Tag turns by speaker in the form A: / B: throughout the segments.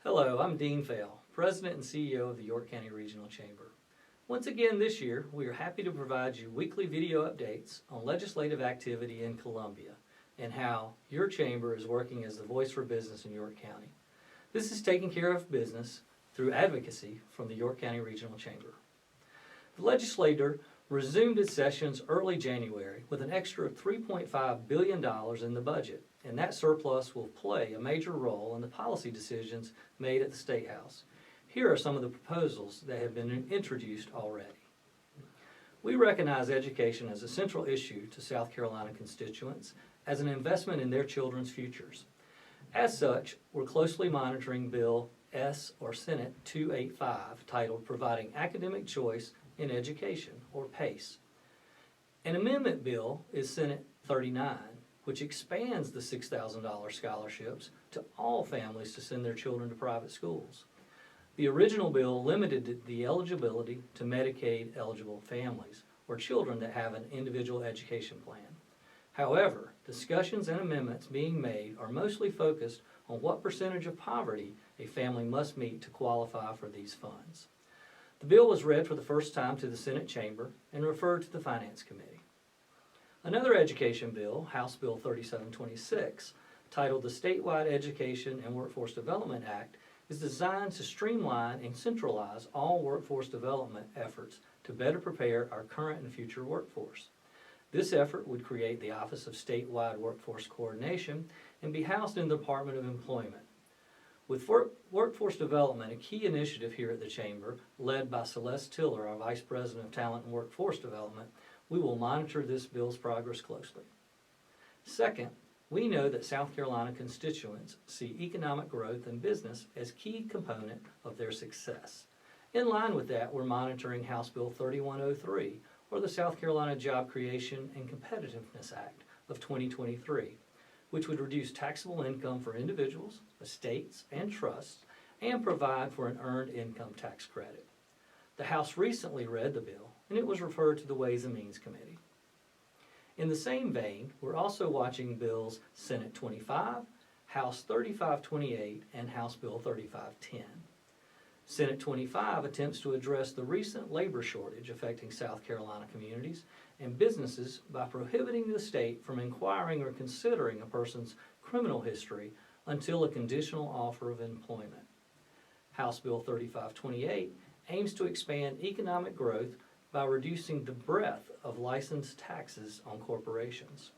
A: Hello, I'm Dean Fell, President and CEO of the York County Regional Chamber. Once again this year, we are happy to provide you weekly video updates on legislative activity in Columbia and how your chamber is working as the voice for business in York County. This is taking care of business through advocacy from the York County Regional Chamber. The legislature resumed its sessions early January with an extra $3.5 billion in the budget, and that surplus will play a major role in the policy decisions made at the State House. Here are some of the proposals that have been introduced already. We recognize education as a central issue to South Carolina constituents as an investment in their children's futures. As such, we're closely monitoring Bill S. or Senate 285 titled Providing Academic Choice in Education, or PACE. An amendment bill is Senate 39, which expands the $6,000 scholarships to all families to send their children to private schools. The original bill limited the eligibility to Medicaid-eligible families or children that have an individual education plan. However, discussions and amendments being made are mostly focused on what percentage of poverty a family must meet to qualify for these funds. The bill was read for the first time to the Senate chamber and referred to the Finance Committee. Another education bill, House Bill 3726, titled the Statewide Education and Workforce Development Act, is designed to streamline and centralize all workforce development efforts to better prepare our current and future workforce. This effort would create the Office of Statewide Workforce Coordination and be housed in the Department of Employment. With workforce development, a key initiative here at the Chamber, led by Celeste Tiller, our Vice President of Talent and Workforce Development, we will monitor this bill's progress closely. Second, we know that South Carolina constituents see economic growth and business as key component of their success. In line with that, we're monitoring House Bill 3103, or the South Carolina Job Creation and Competitiveness Act of 2023, which would reduce taxable income for individuals, estates, and trusts, and provide for an earned income tax credit. The House recently read the bill, and it was referred to the Ways and Means Committee. In the same vein, we're also watching bills Senate 25, House 3528, and House Bill 3510. Senate 25 attempts to address the recent labor shortage affecting South Carolina communities and businesses by prohibiting the state from inquiring or considering a person's criminal history until a conditional offer of employment. House Bill 3528 aims to expand economic growth by reducing the breadth of licensed taxes on corporations.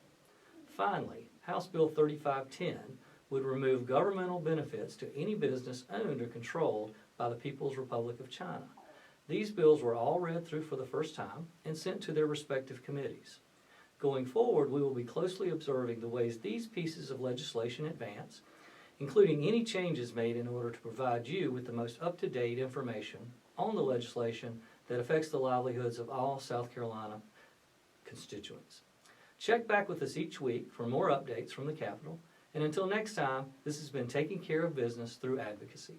A: Finally, House Bill 3510 would remove governmental benefits to any business owned or controlled by the People's Republic of China. These bills were all read through for the first time and sent to their respective committees. Going forward, we will be closely observing the ways these pieces of legislation advance, including any changes made in order to provide you with the most up-to-date information on the legislation that affects the livelihoods of all South Carolina constituents. Check back with us each week for more updates from the Capitol, and until next time, this has been Taking Care of Business through Advocacy.